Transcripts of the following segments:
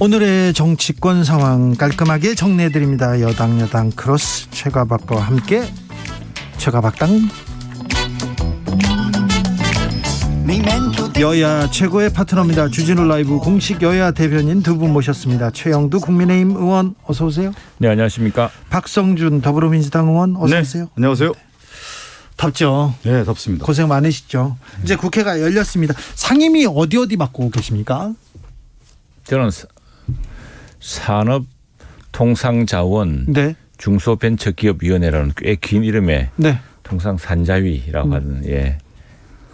오늘의 정치권 상황 깔끔하게 정리해드립니다. 여당 크로스 최가박과 함께 최가박당. 여야 최고의 파트너입니다. 주진우 라이브 공식 여야 대변인 두 분 모셨습니다. 최영두 국민의힘 의원 어서 오세요. 네, 안녕하십니까. 박성준 더불어민주당 의원 어서 오세요. 네, 안녕하세요. 덥죠. 네, 덥습니다. 고생 많으시죠. 이제 국회가 열렸습니다. 상임위 어디 맡고 계십니까? 저는 산업통상자원 네. 중소벤처기업위원회라는 꽤 긴 이름의 네. 통상산자위라고 하는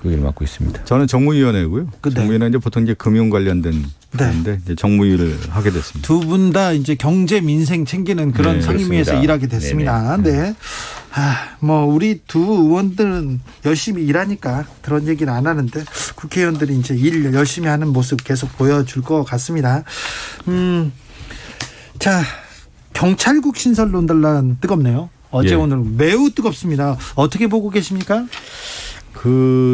그 일을 맡고 있습니다. 저는 정무위원회고요. 네. 정무위는 이제 보통 이제 금융 관련된 건데 이제 정무위를 하게 됐습니다. 두 분 다 이제 경제 민생 챙기는 그런 네, 상임위에서 그렇습니다. 일하게 됐습니다. 네. 우리 두 의원들은 열심히 일하니까 그런 얘기는 안 하는데 국회의원들이 이제 일 열심히 하는 모습 계속 보여줄 것 같습니다. 자, 경찰국 신설 논란 뜨겁네요. 어제 오늘 매우 뜨겁습니다. 어떻게 보고 계십니까?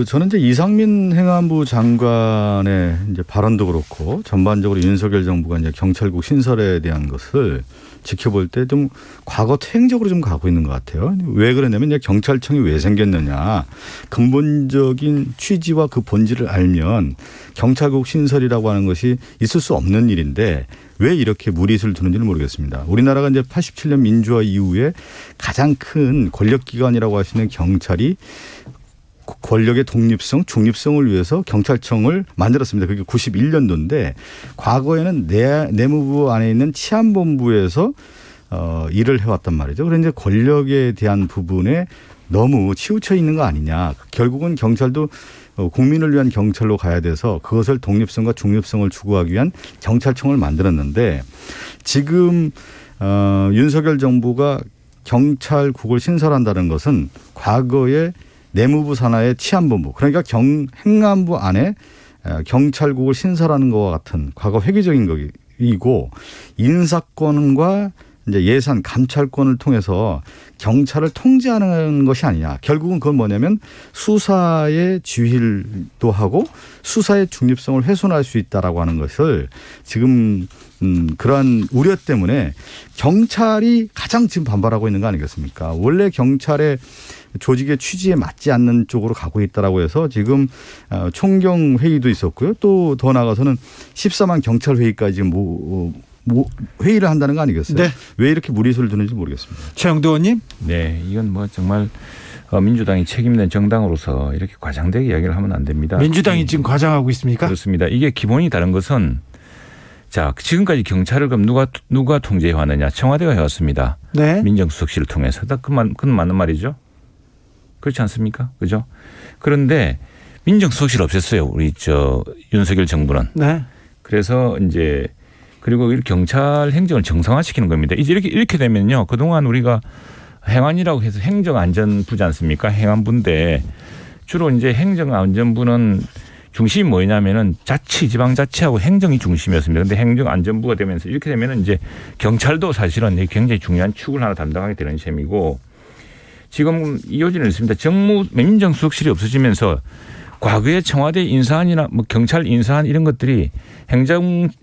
저는 이제 이상민 행안부 장관의 이제 발언도 그렇고 전반적으로 윤석열 정부가 이제 경찰국 신설에 대한 것을 지켜볼 때 좀 과거 퇴행적으로 좀 가고 있는 것 같아요. 왜 그러냐면 이제 경찰청이 왜 생겼느냐. 근본적인 취지와 그 본질을 알면 경찰국 신설이라고 하는 것이 있을 수 없는 일인데 왜 이렇게 무리수를 두는지는 모르겠습니다. 우리나라가 이제 87년 민주화 이후에 가장 큰 권력기관이라고 할 수 있는 경찰이 권력의 독립성, 중립성을 위해서 경찰청을 만들었습니다. 그게 91년도인데 과거에는 내무부 안에 있는 치안본부에서 일을 해왔단 말이죠. 그런데 이제 권력에 대한 부분에 너무 치우쳐 있는 거 아니냐. 결국은 경찰도 국민을 위한 경찰로 가야 돼서 그것을 독립성과 중립성을 추구하기 위한 경찰청을 만들었는데 지금 윤석열 정부가 경찰국을 신설한다는 것은 과거에 내무부 산하의 치안본부 그러니까 행안부 안에 경찰국을 신설하는 것과 같은 과거 획기적인 것이고 인사권과 이제 예산 감찰권을 통해서 경찰을 통제하는 것이 아니냐. 결국은 그건 뭐냐면 수사의 지휘도 하고 수사의 중립성을 훼손할 수 있다라고 하는 것을 지금 그러한 우려 때문에 경찰이 가장 지금 반발하고 있는 거 아니겠습니까? 원래 경찰의 조직의 취지에 맞지 않는 쪽으로 가고 있다라고 해서 지금 총경 회의도 있었고요. 또 더 나아가서는 14만 경찰 회의까지 지금 회의를 한다는 거 아니겠어요? 네. 왜 이렇게 무리수를 두는지 모르겠습니다. 최영두 의원님. 네, 이건 뭐 정말 민주당이 책임있는 정당으로서 이렇게 과장되게 이야기를 하면 안 됩니다. 민주당이 지금 과장하고 있습니까? 그렇습니다. 이게 기본이 다른 것은 자 지금까지 경찰을 그럼 누가 통제해 왔느냐? 청와대가 해왔습니다. 네. 민정수석실을 통해서. 그건 맞는 말이죠. 그렇지 않습니까? 그죠? 그런데 민정수석실 없앴어요. 우리 윤석열 정부는. 네. 그래서 이제 그리고 이렇게 경찰 행정을 정상화시키는 겁니다. 이제 이렇게 되면요. 그동안 우리가 행안이라고 해서 행정안전부지 않습니까? 행안부인데 주로 이제 행정안전부는 중심이 뭐냐면은 지방자치하고 행정이 중심이었습니다. 그런데 행정안전부가 되면서 이렇게 되면은 이제 경찰도 사실은 굉장히 중요한 축을 하나 담당하게 되는 셈이고 지금 이 요지는 있습니다. 민정수석실이 없어지면서 과거에 청와대 인사안이나 뭐 경찰 인사안 이런 것들이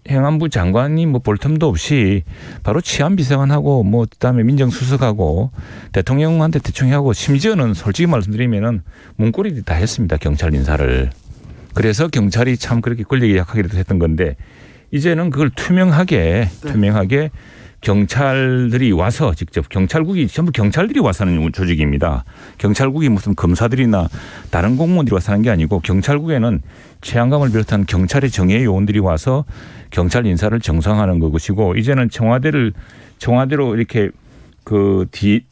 행안부 장관이 뭐 볼 틈도 없이 바로 치안비서관하고 뭐 그다음에 민정수석하고 대통령한테 대충 하고 심지어는 솔직히 말씀드리면은 문고리들이 다 했습니다. 경찰 인사를. 그래서 경찰이 참 그렇게 권력이 약하기도 했던 건데 이제는 그걸 투명하게 경찰들이 와서 직접 경찰국이 전부 경찰들이 와서 하는 조직입니다. 경찰국이 무슨 검사들이나 다른 공무원들이 와서 하는 게 아니고 경찰국에는 최양감을 비롯한 경찰의 정예 요원들이 와서 경찰 인사를 정상화하는 것이고 이제는 청와대로 이렇게 그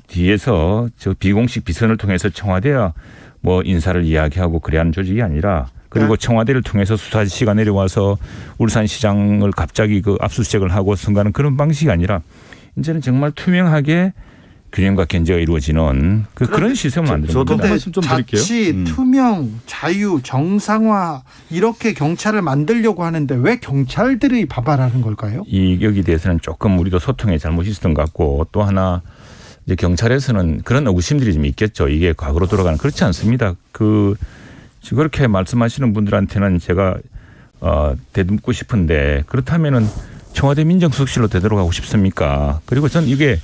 뒤에서 비공식 비선을 통해서 청와대와 뭐 인사를 이야기하고 그래야 하는 조직이 아니라 그리고 청와대를 통해서 수사지시가 내려와서 울산시장을 갑자기 압수수색을 하고 선가는 그런 방식이 아니라 이제는 정말 투명하게 균형과 견제가 이루어지는 그런 시스템을 만드는 겁니다. 저도 말씀 좀 드릴게요. 자치, 투명, 자유, 정상화 이렇게 경찰을 만들려고 하는데 왜 경찰들이 반발하는 걸까요? 여기 대해서는 조금 우리도 소통에 잘못이 있었던 것 같고 또 하나 이제 경찰에서는 그런 의구심들이 좀 있겠죠. 이게 과거로 돌아가는 그렇지 않습니다. 그렇게 말씀하시는 분들한테는 제가 되묻고 싶은데 그렇다면은 청와대 민정수석실로 되돌아가고 싶습니까? 그리고 전 이게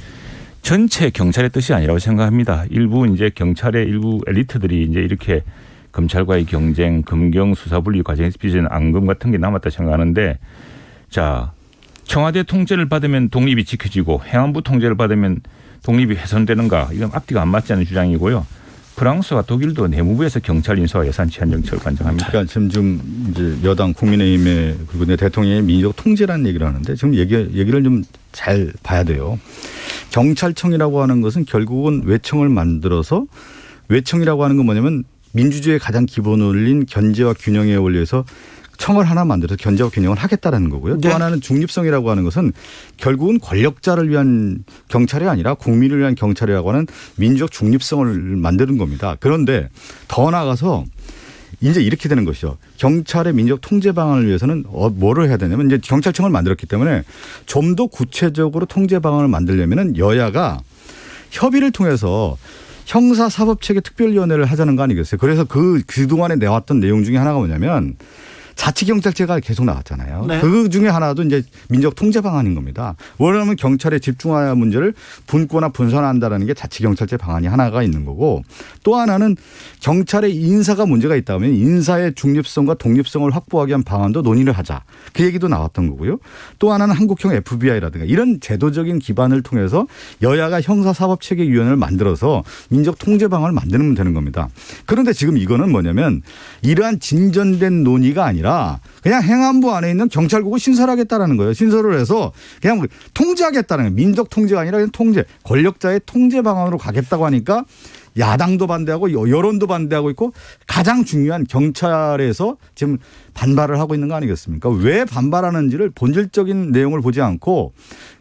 전체 경찰의 뜻이 아니라고 생각합니다. 일부 이제 경찰의 일부 엘리트들이 이제 이렇게 검찰과의 경쟁, 검경 수사분리 과정에서 빚은 앙금 같은 게 남았다 생각하는데, 자, 청와대 통제를 받으면 독립이 지켜지고 행안부 통제를 받으면 독립이 훼손되는가? 이건 앞뒤가 안 맞지 않는 주장이고요. 프랑스와 독일도 내무부에서 경찰 인사와 예산 치안 정책을 관장합니다. 그러니까 지금 좀 이제 여당 국민의힘의 그리고 내 대통령의 민족 통제라는 얘기를 하는데 지금 얘기를 좀 잘 봐야 돼요. 경찰청이라고 하는 것은 결국은 외청을 만들어서, 외청이라고 하는 건 뭐냐면 민주주의의 가장 기본 원리인 견제와 균형의 원리에서 청을 하나 만들어서 견제와 균형을 하겠다라는 거고요. 또 하나는 중립성이라고 하는 것은 결국은 권력자를 위한 경찰이 아니라 국민을 위한 경찰이라고 하는 민족 중립성을 만드는 겁니다. 그런데 더 나아가서 이제 이렇게 되는 것이죠. 경찰의 민족 통제 방안을 위해서는 뭐를 해야 되냐면 이제 경찰청을 만들었기 때문에 좀 더 구체적으로 통제 방안을 만들려면은 여야가 협의를 통해서 형사사법체계 특별위원회를 하자는 거 아니겠어요. 그래서 그동안에 내왔던 내용 중에 하나가 뭐냐면 자치경찰제가 계속 나왔잖아요. 네. 그 중에 하나도 이제 민족 통제 방안인 겁니다. 원하면 경찰의 집중화의 문제를 분권화 분산한다라는 게 자치경찰제 방안이 하나가 있는 거고, 또 하나는 경찰의 인사가 문제가 있다면 인사의 중립성과 독립성을 확보하기 위한 방안도 논의를 하자. 그 얘기도 나왔던 거고요. 또 하나는 한국형 FBI라든가 이런 제도적인 기반을 통해서 여야가 형사사법체계위원회를 만들어서 민족 통제 방안을 만들면 되는 겁니다. 그런데 지금 이거는 뭐냐면 이러한 진전된 논의가 아니라 그냥 행안부 안에 있는 경찰국을 신설하겠다라는 거예요. 신설을 해서 그냥 통제하겠다는 거예요. 민족 통제가 아니라 그냥 통제, 권력자의 통제 방안으로 가겠다고 하니까 야당도 반대하고 여론도 반대하고 있고, 가장 중요한 경찰에서 지금 반발을 하고 있는 거 아니겠습니까? 왜 반발하는지를 본질적인 내용을 보지 않고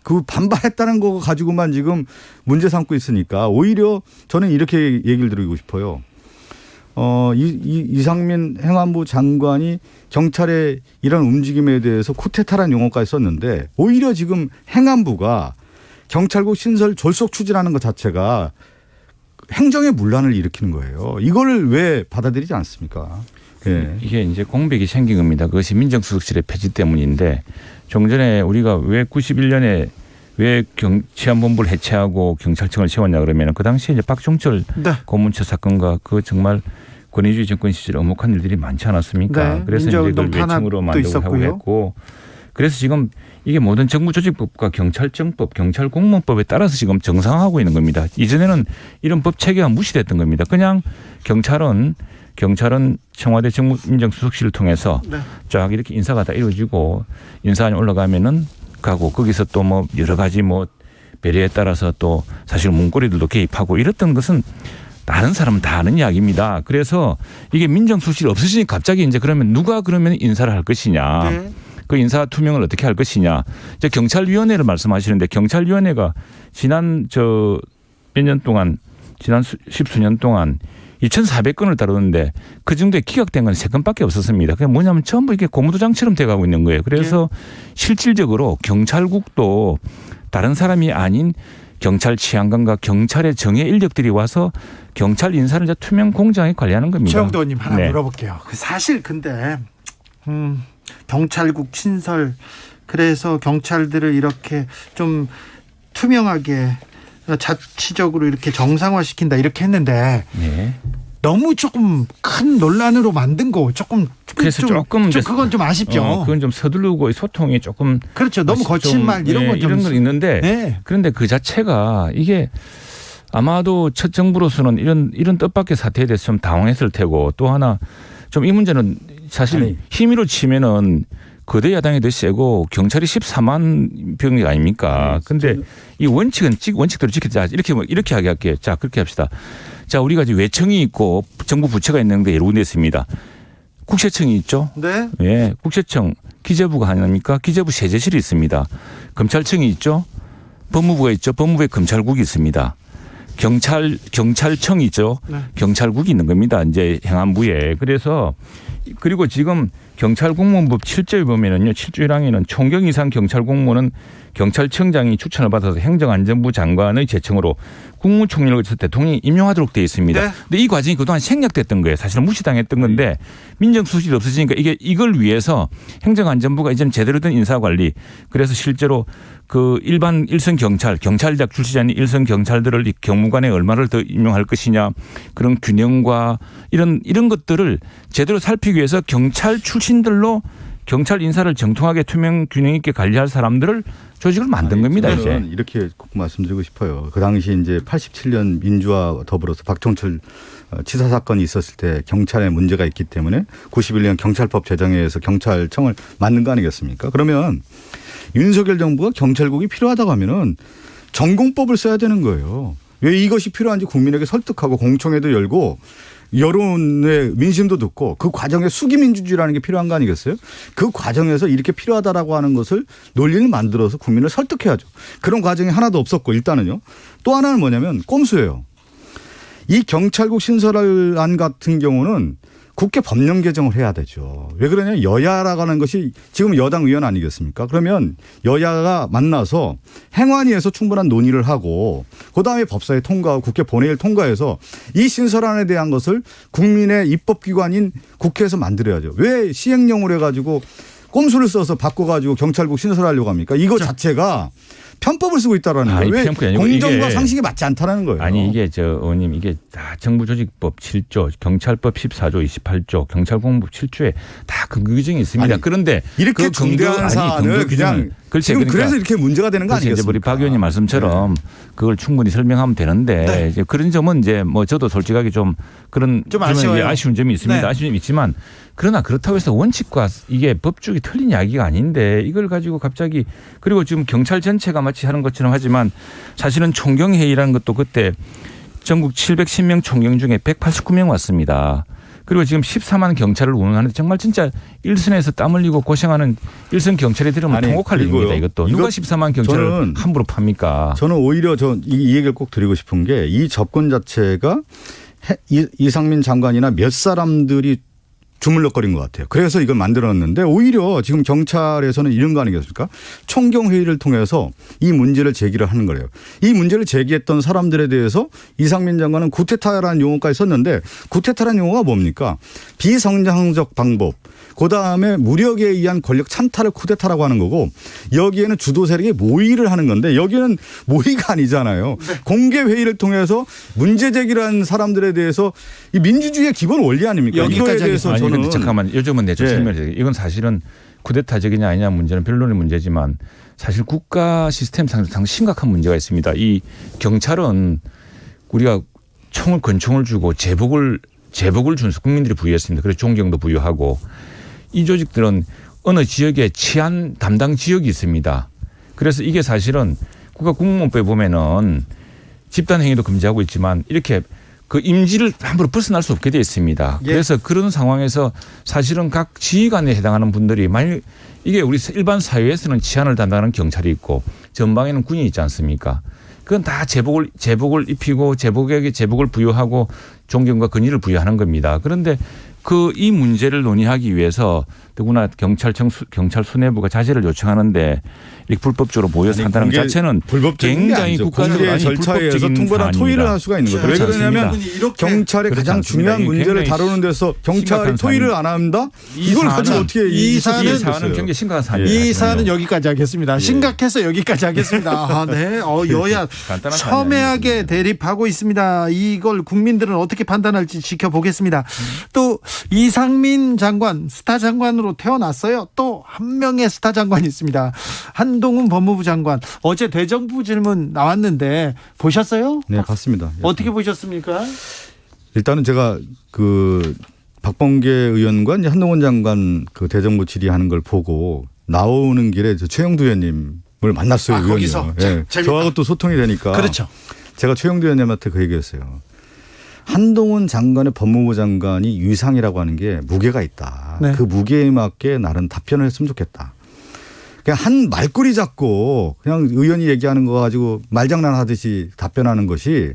그 반발했다는 거 가지고만 지금 문제 삼고 있으니까 오히려 저는 이렇게 얘기를 드리고 싶어요. 이상민 행안부 장관이 경찰의 이런 움직임에 대해서 쿠데타라는 용어까지 썼는데, 오히려 지금 행안부가 경찰국 신설 졸속 추진하는 것 자체가 행정의 문란을 일으키는 거예요. 이걸 왜 받아들이지 않습니까? 예. 이게 이제 공백이 생긴 겁니다. 그것이 민정수석실의 폐지 때문인데, 좀 전에 우리가 왜 91년에 왜 치안본부를 해체하고 경찰청을 세웠냐 그러면 그 당시에 이제 박종철 고문처 사건과 그 정말 권위주의 정권 시절에 엄혹한 일들이 많지 않았습니까? 네. 그래서 이제 그걸 외청으로 만들고 하고 했고, 그래서 지금 이게 모든 정부조직법과 경찰청법, 경찰공무원법에 따라서 지금 정상화하고 있는 겁니다. 이전에는 이런 법 체계가 무시됐던 겁니다. 그냥 경찰은 청와대 민정수석실을 통해서 쫙 이렇게 인사가 다 이루어지고, 인사안이 올라가면은 가고, 거기서 또 뭐 여러 가지 뭐 배려에 따라서 또 사실 문고리들도 개입하고 이랬던 것은 다른 사람은 다 아는 이야기입니다. 그래서 이게 민정수석실이 없어지니까 갑자기 이제 그러면 누가 그러면 인사를 할 것이냐. 네. 그 인사 투명을 어떻게 할 것이냐. 이제 경찰위원회를 말씀하시는데, 경찰위원회가 지난 몇 년 동안, 지난 십수년 동안 2,400건을 다루는데 그 정도에 기각된 건 3건밖에 없었습니다. 그게 뭐냐면 전부 이게 고무도장처럼 돼가고 있는 거예요. 그래서 실질적으로 경찰국도 다른 사람이 아닌 경찰 치안관과 경찰의 정예 인력들이 와서 경찰 인사를 이제 투명 공정하게 관리하는 겁니다. 최영도 의원님 하나 물어볼게요. 사실 근데 경찰국 신설, 그래서 경찰들을 이렇게 좀 투명하게 자치적으로 이렇게 정상화시킨다 이렇게 했는데 너무 조금 큰 논란으로 만든 거 조금, 그래서 조금 그건 좀 아쉽죠. 그건 좀 서두르고 소통이 조금, 그렇죠. 너무 거친 말 이런 건 이런 건 있는데, 그런데 그 자체가 이게 아마도 첫 정부로서는 이런 뜻밖의 사태에 대해서 좀 당황했을 테고, 또 하나 좀 이 문제는 사실 힘으로 치면은 거대 야당이 더 세고 경찰이 14만 병력 아닙니까? 근데 이 원칙대로 지키자. 이렇게 하게. 자, 그렇게 합시다. 자, 우리가 지금 외청이 있고 정부 부처가 있는데 여러 군데 있습니다. 국세청이 있죠. 네. 예, 국세청, 기재부가 아닙니까? 기재부 세제실이 있습니다. 검찰청이 있죠. 법무부가 있죠. 법무부에 검찰국이 있습니다. 경찰청이 있죠. 경찰국이 있는 겁니다. 이제 행안부에. 그리고 지금 경찰공무원법 7조에 보면은요, 7조 1항에는 총경 이상 경찰공무원은 경찰청장이 추천을 받아서 행정안전부 장관의 제청으로 국무총리를 거쳐서 대통령이 임명하도록 되어 있습니다. 네. 근데 이 과정이 그동안 생략됐던 거예요. 사실은 무시당했던 건데 민정수석실이 없어지니까 이걸 위해서 행정안전부가 이제는 제대로 된 인사관리 그래서 실제로 그 일반 일선 경찰작 출신이 아닌 일선 경찰들을 이 경무관에 얼마를 더 임용할 것이냐 그런 균형과 이런 것들을 제대로 살피기 위해서 경찰 출신들로 경찰 인사를 정통하게 투명 균형 있게 관리할 사람들을 조직을 만든 겁니다. 이제 이렇게 꼭 말씀드리고 싶어요. 그 당시 이제 87년 민주화 더불어서 박종철 치사 사건이 있었을 때 경찰에 문제가 있기 때문에 91년 경찰법 제정에 의해서 경찰청을 만든 거 아니겠습니까? 그러면 윤석열 정부가 경찰국이 필요하다고 하면은 전공법을 써야 되는 거예요. 왜 이것이 필요한지 국민에게 설득하고 공청회도 열고 여론의 민심도 듣고 그 과정에 수기민주주의라는 게 필요한 거 아니겠어요? 그 과정에서 이렇게 필요하다라고 하는 것을 논리를 만들어서 국민을 설득해야죠. 그런 과정이 하나도 없었고 일단은요. 또 하나는 뭐냐면 꼼수예요. 이 경찰국 신설안 같은 경우는 국회 법령 개정을 해야 되죠. 왜 그러냐면 여야라고 하는 것이 지금 여당 의원 아니겠습니까? 그러면 여야가 만나서 행안위에서 충분한 논의를 하고 그다음에 법사위 통과하고 국회 본회의를 통과해서 이 신설안에 대한 것을 국민의 입법기관인 국회에서 만들어야죠. 왜 시행령으로 해가지고 꼼수를 써서 바꿔가지고 경찰국 신설하려고 합니까? 이거 자체가 편법을 쓰고 있다라는 거예요. 왜 공정과 상식이 맞지 않다라는 거예요. 아니 이게 의원님 이게 다 정부조직법 7조, 경찰법 14조, 28조, 경찰공무법 7조에 다 근거 규정이 있습니다. 아니, 그런데 이렇게 중대한 사안을 그냥 지금 그러니까 그래서 이렇게 문제가 되는 거 아니겠습니까? 우리 박 의원님 말씀처럼 그걸 충분히 설명하면 되는데 네. 이제 그런 점은 이제 뭐 저도 솔직하게 좀 아쉬운 점이 있습니다. 네. 아쉬운 점이 있지만 그러나 그렇다고 해서 원칙과 이게 법적이 틀린 이야기가 아닌데 이걸 가지고 갑자기 그리고 지금 경찰 전체가 마치 하는 것처럼 하지만 사실은 총경회의라는 것도 그때 전국 710명 총경 중에 189명 왔습니다. 그리고 지금 14만 경찰을 운영하는데 정말 진짜 일선에서 땀 흘리고 고생하는 일선 경찰이 들으면 통곡할 일입니다. 이것도. 누가 14만 경찰을 함부로 팝니까? 저는 오히려 이 얘기를 꼭 드리고 싶은 게 이 접근 자체가 이상민 장관이나 몇 사람들이 주물럭거린 것 같아요. 그래서 이걸 만들었는데 오히려 지금 경찰에서는 이런 거 아니겠습니까? 총경회의를 통해서 이 문제를 제기를 하는 거예요. 이 문제를 제기했던 사람들에 대해서 이상민 장관은 구테타라는 용어까지 썼는데 구테타라는 용어가 뭡니까? 비정상적 방법. 그다음에 무력에 의한 권력 찬탈을 쿠데타라고 하는 거고 여기에는 주도 세력이 모의를 하는 건데 여기는 모의가 아니잖아요. 공개 회의를 통해서 문제 제기를 한 사람들에 대해서 이 민주주의의 기본 원리 아닙니까? 이거에 대해서 아니 근데 잠깐만 요즘은 내가 설명해드릴게요. 이건 사실은 쿠데타적이냐 아니냐 문제는 변론의 문제지만 사실 국가 시스템상 심각한 문제가 있습니다. 이 경찰은 우리가 권총을 주고 제복을 준수 국민들이 부여했습니다. 그래서 존경도 부여하고 이 조직들은 어느 지역에 치안 담당 지역이 있습니다. 그래서 이게 사실은 국가 국무원법에 보면은 집단 행위도 금지하고 있지만 이렇게 그 임지를 함부로 벗어날 수 없게 되어 있습니다. 예. 그래서 그런 상황에서 사실은 각 지휘관에 해당하는 분들이 만약 이게 우리 일반 사회에서는 치안을 담당하는 경찰이 있고 전방에는 군이 있지 않습니까? 그건 다 제복을 입히고 제복에게 제복을 부여하고 존경과 권위를 부여하는 겁니다. 그런데 이 문제를 논의하기 위해서 더구나 경찰 수뇌부가 자제를 요청하는데 이렇게 불법적으로 모여서 한다는 것 자체는 굉장히 국가적으로 절차에 의해서 통보나 토의를 할 수가 있는 거죠. 왜 그러냐면 경찰의 가장 중요한 문제를 다루는 데서 경찰이 토의를 안 한다? 이걸 가지고 어떻게 이 사안은 굉장히 심각한 사안입니다. 이 사안은 여기까지 하겠습니다. 심각해서 여기까지 하겠습니다. 네. 여야 첨예하게 대립하고 있습니다. 이걸 국민들은 어떻게 판단할지 지켜보겠습니다. 또 이상민 장관 스타 장관으로 태어났어요. 또 한 명의 스타 장관이 있습니다. 한동훈 법무부 장관 어제 대정부 질문 나왔는데 보셨어요? 네, 봤습니다. 어떻게 보셨습니까? 일단은 제가 박범계 의원과 이제 한동훈 장관 대정부 질의하는 걸 보고 나오는 길에 최영두 의원님을 만났어요. 의원이요. 거기서 네. 저하고 또 소통이 되니까. 그렇죠. 제가 최영두 의원님한테 그 얘기했어요. 한동훈 장관의 법무부 장관이 위상이라고 하는 게 무게가 있다. 네. 그 무게에 맞게 나는 답변을 했으면 좋겠다. 그냥 한 말꼬리 잡고 그냥 의원이 얘기하는 거 가지고 말장난하듯이 답변하는 것이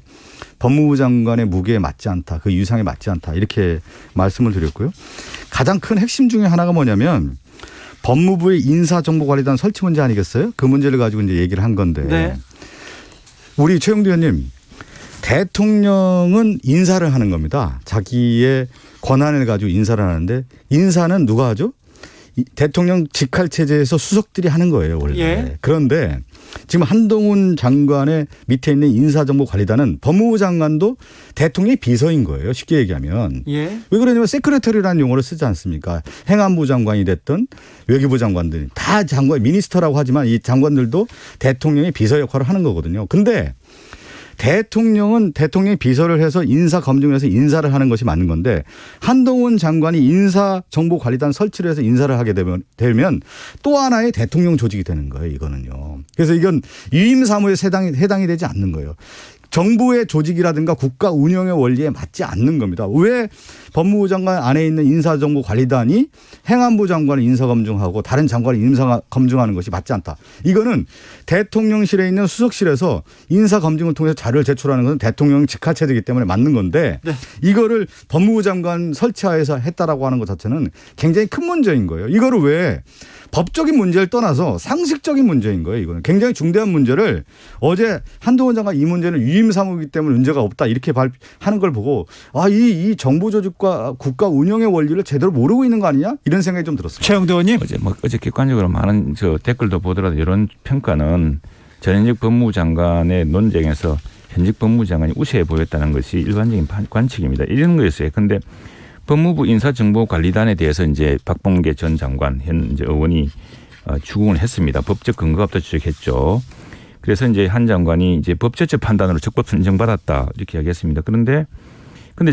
법무부 장관의 무게에 맞지 않다. 그 위상에 맞지 않다. 이렇게 말씀을 드렸고요. 가장 큰 핵심 중에 하나가 뭐냐면 법무부의 인사정보관리단 설치 문제 아니겠어요? 그 문제를 가지고 이제 얘기를 한 건데. 네. 우리 최영두 의원님 대통령은 인사를 하는 겁니다. 자기의 권한을 가지고 인사를 하는데 인사는 누가 하죠? 대통령 직할 체제에서 수석들이 하는 거예요, 원래. 예. 그런데 지금 한동훈 장관의 밑에 있는 인사정보관리단은 법무부 장관도 대통령의 비서인 거예요, 쉽게 얘기하면. 예. 왜 그러냐면 세크레터리라는 용어를 쓰지 않습니까? 행안부 장관이 됐든 외교부 장관들 다 장관, 미니스터라고 하지만 이 장관들도 대통령의 비서 역할을 하는 거거든요. 근데 대통령은 대통령이 비서를 해서 인사 검증을 해서 인사를 하는 것이 맞는 건데 한동훈 장관이 인사정보관리단 설치를 해서 인사를 하게 되면 또 하나의 대통령 조직이 되는 거예요, 이거는요. 그래서 이건 위임 사무에 해당이 되지 않는 거예요. 정부의 조직이라든가 국가 운영의 원리에 맞지 않는 겁니다. 왜 법무부 장관 안에 있는 인사정보관리단이 행안부 장관을 인사검증하고 다른 장관을 인사검증하는 것이 맞지 않다. 이거는 대통령실에 있는 수석실에서 인사검증을 통해서 자료를 제출하는 것은 대통령 직할체제이기 때문에 맞는 건데 네. 이거를 법무부 장관 설치하에서 했다라고 하는 것 자체는 굉장히 큰 문제인 거예요. 이거를 왜 법적인 문제를 떠나서 상식적인 문제인 거예요. 이거는 굉장히 중대한 문제를 어제 한동훈 장관 이 문제는 위임 사무이기 때문에 문제가 없다 이렇게 하는 걸 보고 이 정부 조직과 국가 운영의 원리를 제대로 모르고 있는 거 아니냐 이런 생각이 좀 들었습니다. 최영도 의원님. 어제 객관적으로 많은 댓글도 보더라도 이런 평가는 전현직 법무부 장관의 논쟁에서 현직 법무부 장관이 우세해 보였다는 것이 일반적인 관측입니다. 이런 거였어요. 그런데 법무부 인사정보관리단에 대해서 이제 박범계 전 장관 현 이제 의원이 추궁을 했습니다. 법적 근거가 없다 지적했죠. 그래서 이제 한 장관이 이제 법제적 판단으로 적법 선정받았다 이렇게 이야기했습니다. 그런데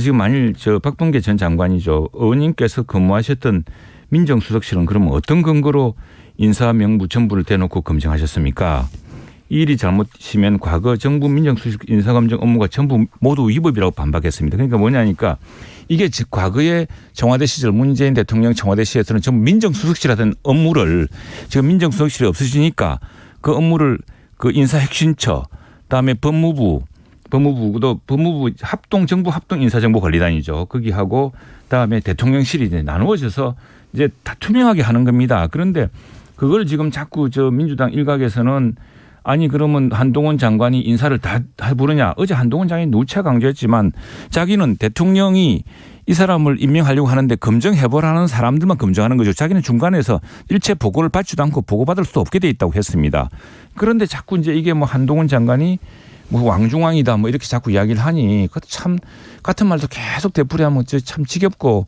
지금 만일 박범계 전 장관이죠. 의원님께서 근무하셨던 민정수석실은 그러면 어떤 근거로 인사 명부 전부를 대놓고 검증하셨습니까? 이 일이 잘못이면 과거 정부 민정수석 인사검증 업무가 전부 모두 위법이라고 반박했습니다. 그러니까 뭐냐니까 이게 즉 과거에 청와대 시절 문재인 대통령 청와대 시절에서는 전부 민정수석실 하던 업무를 지금 민정수석실이 없어지니까 그 업무를 그 인사혁신처 그다음에 법무부도 법무부 정부 합동 인사정보관리단이죠. 거기하고 그다음에 대통령실이 이제 나누어져서 이제 다 투명하게 하는 겁니다. 그런데 그걸 지금 자꾸 민주당 일각에서는 아니 그러면 한동훈 장관이 인사를 다 부르냐. 어제 한동훈 장관이 누차 강조했지만 자기는 대통령이 이 사람을 임명하려고 하는데 검증해보라는 사람들만 검증하는 거죠. 자기는 중간에서 일체 보고를 받지도 않고 보고받을 수도 없게 돼 있다고 했습니다. 그런데 자꾸 이제 이게 한동훈 장관이 왕중왕이다 이렇게 자꾸 이야기를 하니 그것도 참 같은 말도 계속 되풀이하면 참 지겹고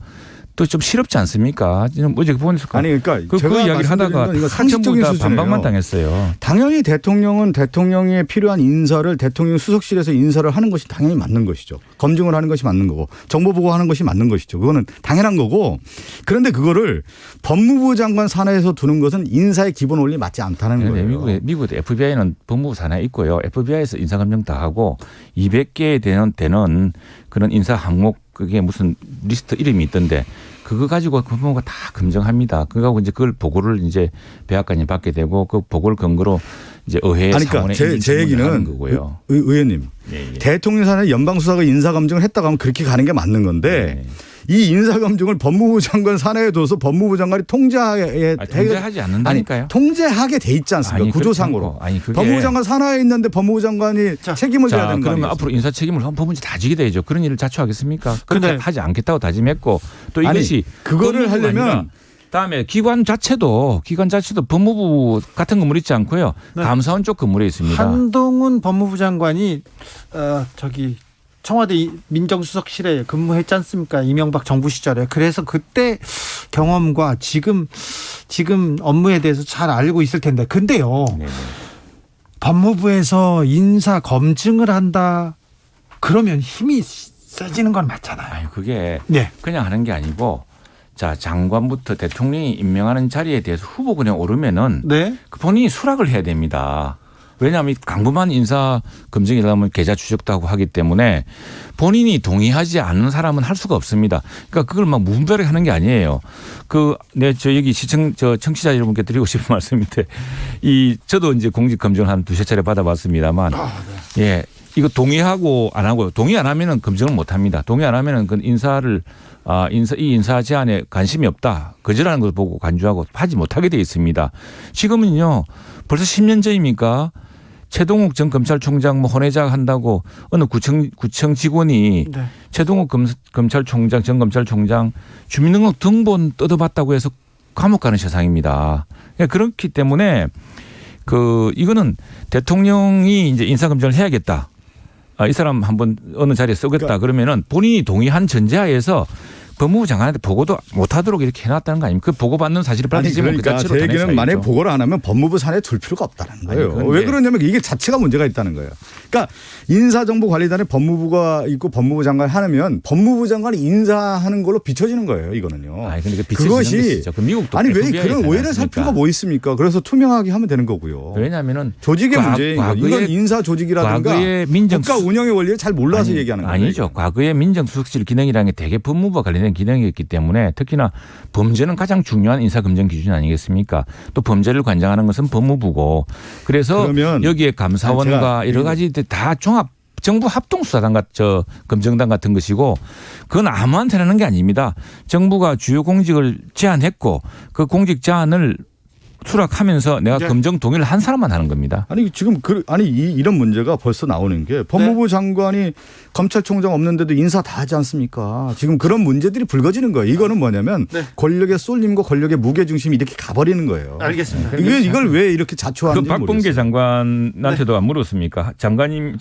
또 좀 시럽지 않습니까? 어제 보니까 아니 그러니까 그 이야기를 하다가 상식적인 다 반박만 당했어요. 당연히 대통령은 대통령에 필요한 인사를 대통령 수석실에서 인사를 하는 것이 당연히 맞는 것이죠. 검증을 하는 것이 맞는 거고 정보 보고하는 것이 맞는 것이죠. 그거는 당연한 거고 그런데 그거를 법무부 장관 산하에서 두는 것은 인사의 기본 원리 맞지 않다는 거예요. 미국의 FBI는 법무부 산하에 있고요. FBI에서 인사검증 다 하고 200개 되는 그런 인사 항목 그게 무슨 리스트 이름이 있던데 그거 가지고 법무부가 다 검증합니다. 그거하고 이제 그걸 보고를 이제 백악관이 받게 되고 그 보고를 근거로 이제 의회 상원에 제 얘기는 하는 거고요. 의원님 예. 대통령 산하에 연방수사가 인사검증을 했다고 하면 그렇게 가는 게 맞는 건데 이 인사검증을 법무부 장관 산하에 둬서 법무부 장관이 통제하지 않는다니까요. 통제하게 돼 있지 않습니까? 구조상으로. 법무부 장관 산하에 있는데 법무부 장관이 책임을 져야 되는 거예요. 그러면 앞으로 인사 책임을 법무부에 다 지게 되죠. 그런 일을 자초하겠습니까? 그런데 하지 않겠다고 다짐했고 또 이것이 그거를 하려면 다음에 기관 자체도 법무부 같은 건물 있지 않고요. 네. 감사원 쪽 건물에 있습니다. 한동훈 법무부 장관이 청와대 민정수석실에 근무했지 않습니까? 이명박 정부 시절에. 그래서 그때 경험과 지금 업무에 대해서 잘 알고 있을 텐데. 근데요. 네네. 법무부에서 인사 검증을 한다. 그러면 힘이 세지는 건 맞잖아요. 아니, 그게 그냥 하는 게 아니고 자, 장관부터 대통령이 임명하는 자리에 대해서 후보 그냥 오르면은 본인이 수락을 해야 됩니다. 왜냐하면 강범한 인사 검증이라면 계좌 추적도 하고 하기 때문에 본인이 동의하지 않는 사람은 할 수가 없습니다. 그러니까 그걸 막 무분별하게 하는 게 아니에요. 여기 청취자 여러분께 드리고 싶은 말씀인데 저도 이제 공직 검증을 한 두세 차례 받아봤습니다만 예. 이거 동의하고 안 하고요. 동의 안 하면은 검증을 못 합니다. 동의 안 하면은 그 이 인사 제안에 관심이 없다. 거절하는 걸 보고 간주하고 하지 못하게 돼 있습니다. 지금은요 벌써 10년 전입니까? 최동욱 전 검찰총장 뭐 혼외자 한다고 어느 구청 직원이 네. 최동욱 검찰총장 전 검찰총장 주민등록 등본 뜯어봤다고 해서 감옥 가는 세상입니다. 그러니까 그렇기 때문에 이거는 대통령이 이제 인사검증을 해야겠다. 이 사람 한번 어느 자리에 쓰겠다. 그러면은 본인이 동의한 전제하에서 법무부 장관한테 보고도 못하도록 이렇게 해놨다는 거 아닙니까? 그 보고받는 사실을 밝히지면 그러니까 그 자체로 제 얘기는 탄핵사유죠. 만약에 보고를 안 하면 법무부 산하에 둘 필요가 없다는 거예요. 아니, 왜 그러냐면 이게 자체가 문제가 있다는 거예요. 그러니까 인사정보관리단에 법무부가 있고 법무부 장관이 하면 법무부 장관이 인사하는 걸로 비춰지는 거예요. 이거는요. 아니 근데 그것이 그 미국도 아니 왜 그런 오해를 살 필요가 뭐 있습니까? 그래서 투명하게 하면 되는 거고요. 왜냐하면은 조직의 문제인 거예요. 이건 인사 조직이라든가 국가 운영의 원리를 잘 몰라서 얘기하는 거예요. 아니죠. 과거에 민정수석실 기능이라는 게 대개 법무부와 관련된 기능이었기 때문에 특히나 범죄는 가장 중요한 인사검증 기준 아니겠습니까? 또 범죄를 관장하는 것은 법무부고 그래서 여기에 감사원과 여러 가지 다 종합 정부 합동수사단 검증단 같은 것이고 그건 아무한테나 하는 게 아닙니다. 정부가 주요 공직을 제안했고 그 공직 제안을 수락하면서 내가 검증 동의를 한 사람만 하는 겁니다. 아니 지금 이런 문제가 벌써 나오는 게 법무부 장관이 검찰총장 없는데도 인사 다 하지 않습니까? 지금 그런 문제들이 불거지는 거예요. 이거는 뭐냐면 권력의 쏠림과 권력의 무게중심이 이렇게 가버리는 거예요. 알겠습니다. 이걸 왜 이렇게 자초하는지 모르겠어요. 박범계 장관한테도 안 물었습니까?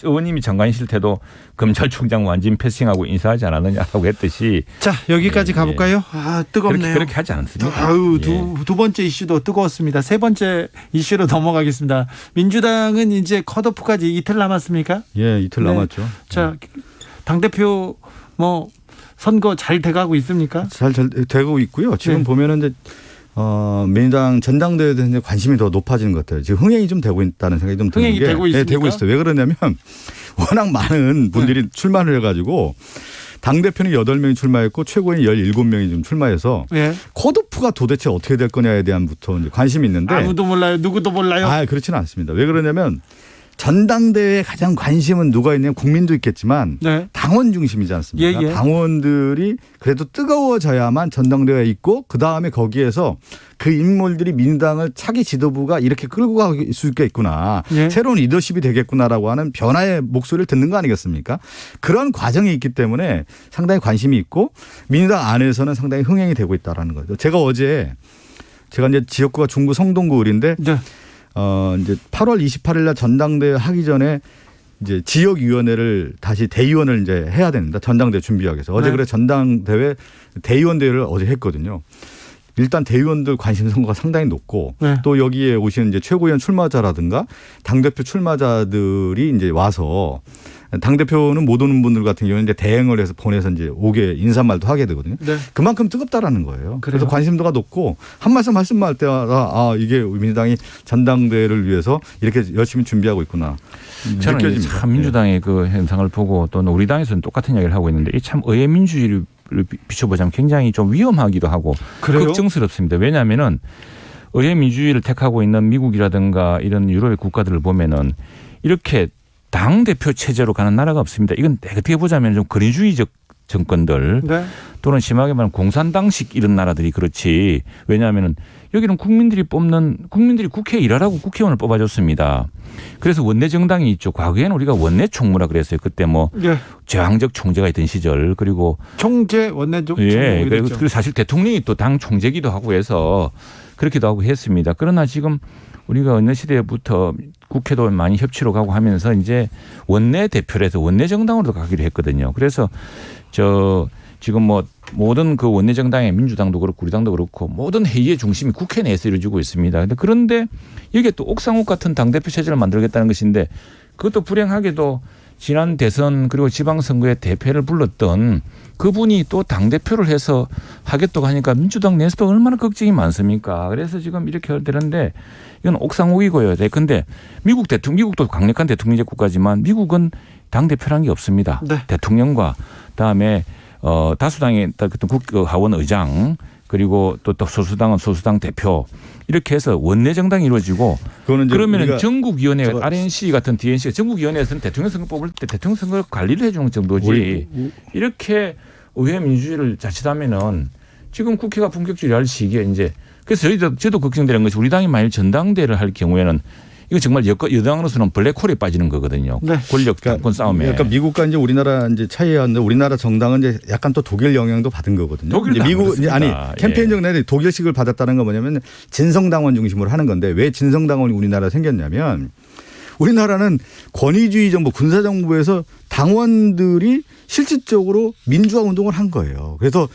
의원님이 장관이실 때도 검찰총장 완전 패싱하고 인사하지 않았느냐고 했듯이. 자 여기까지 가볼까요? 뜨겁네요. 그렇게 하지 않습니까? 두 번째 이슈도 뜨거웠습니다. 세 번째 이슈로 넘어가겠습니다. 민주당은 이제 컷오프까지 이틀 남았습니까? 예, 이틀 남았죠. 자, 당대표 선거 잘 돼가고 있습니까? 잘 되고 있고요. 지금 보면은 이제 민주당 전당대회에 대한 관심이 더 높아지는 것 같아요. 지금 흥행이 좀 되고 있다는 생각이 좀 드는 게. 흥행이 되고 있습니까? 네, 되고 있어요. 왜 그러냐면 워낙 많은 분들이 출마를 해가지고 당대표는 8명이 출마했고 최고위원 17명이 좀 출마해서 컷오프가 도대체 어떻게 될 거냐에 대한부터 이제 관심이 있는데 아무도 몰라요. 누구도 몰라요. 그렇지는 않습니다. 왜 그러냐면 전당대회에 가장 관심은 누가 있냐면 국민도 있겠지만 당원 중심이지 않습니까? 당원들이 그래도 뜨거워져야만 전당대회에 있고 그다음에 거기에서 그 인물들이 민주당을 차기 지도부가 이렇게 끌고 갈 수 있겠구나. 새로운 리더십이 되겠구나라고 하는 변화의 목소리를 듣는 거 아니겠습니까? 그런 과정이 있기 때문에 상당히 관심이 있고 민주당 안에서는 상당히 흥행이 되고 있다라는 거죠. 제가 이제 지역구가 중구 성동구 을인데 이제 8월 28일 날 전당대회 하기 전에 이제 지역위원회를 다시 대의원을 이제 해야 됩니다. 전당대회 준비하기 위해서. 어제 그래 전당대회 대의원 대회를 어제 했거든요. 일단 대의원들 관심 선거가 상당히 높고 또 여기에 오시는 이제 최고위원 출마자라든가 당대표 출마자들이 이제 와서 당대표는 못 오는 분들 같은 경우는 이제 대행을 해서 보내서 이제 오게 인사말도 하게 되거든요. 그만큼 뜨겁다라는 거예요. 그래서 관심도가 높고 한 말씀할 때마다 이게 민주당이 전당대회를 위해서 이렇게 열심히 준비하고 있구나. 저는 느껴집니다. 참 민주당의 그 현상을 보고 또는 우리 당에서는 똑같은 이야기를 하고 있는데 이 참 의회 민주주의를 비춰보자면 굉장히 좀 위험하기도 하고 걱정스럽습니다. 왜냐하면은 의회 민주주의를 택하고 있는 미국이라든가 이런 유럽의 국가들을 보면은 이렇게 당대표 체제로 가는 나라가 없습니다. 이건 어떻게 보자면 좀 권위주의적 정권들 또는 심하게 말하면 공산당식 이런 나라들이 그렇지. 왜냐하면 여기는 국민들이 국회에 일하라고 국회의원을 뽑아줬습니다. 그래서 원내 정당이 있죠. 과거에는 우리가 원내 총무라 그랬어요. 그때 제왕적 총재가 있던 시절 그리고 총재 원내적 그리고 사실 대통령이 또 당 총재기도 하고 해서 그렇기도 하고 했습니다. 그러나 지금 우리가 어느 시대부터 국회도 많이 협치로 가고 하면서 이제 원내 대표를 해서 원내 정당으로 가기로 했거든요. 그래서 지금 모든 그 원내 정당의 민주당도 그렇고 우리 당도 그렇고 모든 회의의 중심이 국회 내에서 이루어지고 있습니다. 그런데 이게 또 옥상옥 같은 당대표 체제를 만들겠다는 것인데 그것도 불행하게도 지난 대선 그리고 지방선거에 대표를 불렀던 그분이 또 당대표를 해서 하겠다고 하니까 민주당 내에서도 얼마나 걱정이 많습니까? 그래서 지금 이렇게 되는데 이건 옥상옥이고요. 근데 미국도 강력한 대통령제 국가지만 미국은 당대표라는 게 없습니다. 대통령과 그다음에 다수당의 하원 의장 그리고 또 소수당은 소수당 대표 이렇게 해서 원내 정당이 이루어지고 그러면 전국위원회 RNC 같은 DNC가 전국위원회에서는 대통령 선거 뽑을 때 대통령 선거 관리를 해주는 정도지 이렇게 의회 민주주의를 자칫하면은 지금 국회가 본격적으로 할 시기에 이제 그래서 저도 걱정되는 것이 우리 당이 만일 전당대회를 할 경우에는 이거 정말 여당으로서는 블랙홀에 빠지는 거거든요. 네. 권력 당권 싸움에. 그러니까 미국과 이제 우리나라 이제 차이였는데 우리나라 정당은 이제 약간 또 독일 영향도 받은 거거든요. 독일도 이제 미국 아니 캠페인 예. 정당에 독일식을 받았다는 건 뭐냐면 진성당원 중심으로 하는 건데 왜 진성당원이 우리나라에 생겼냐면 우리나라는 권위주의 정부 군사정부에서 당원들이 실질적으로 민주화 운동을 한 거예요. 그래서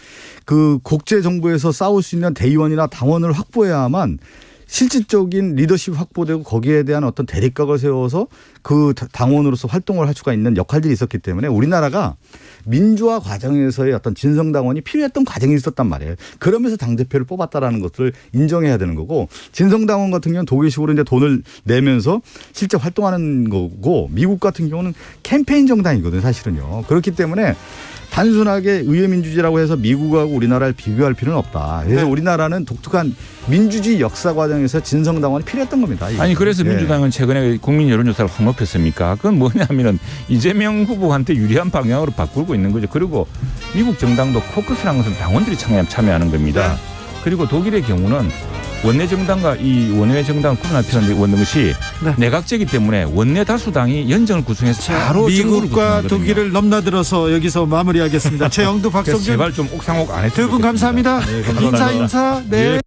그 국제정부에서 싸울 수 있는 대의원이나 당원을 확보해야만 실질적인 리더십 확보되고 거기에 대한 어떤 대립각을 세워서 그 당원으로서 활동을 할 수가 있는 역할들이 있었기 때문에 우리나라가 민주화 과정에서의 어떤 진성당원이 필요했던 과정이 있었단 말이에요. 그러면서 당대표를 뽑았다라는 것을 인정해야 되는 거고 진성당원 같은 경우는 독일식으로 이제 돈을 내면서 실제 활동하는 거고 미국 같은 경우는 캠페인 정당이거든요. 사실은요. 그렇기 때문에 단순하게 의회민주주의라고 해서 미국하고 우리나라를 비교할 필요는 없다. 그래서 네. 우리나라는 독특한 민주주의 역사 과정에서 진성당원이 필요했던 겁니다. 아니 그래서 예. 민주당은 최근에 국민 여론조사를 확 높였습니까? 그건 뭐냐면은 이재명 후보한테 유리한 방향으로 바꾸고 있는 거죠. 그리고 미국 정당도 코커스라는 것은 당원들이 참여하는 겁니다. 네. 그리고 독일의 경우는 원내 정당과 이 원외 정당 구분할 필요는 없는 것이 네. 내각제이기 때문에 원내 다수당이 연정을 구성해서 바로 미국과 독일을 넘나들어서 여기서 마무리하겠습니다. 최영두, 박성준 제발 좀 옥상옥 안 했으면 두 분 감사합니다. 네, 감사합니다. 인사. 네.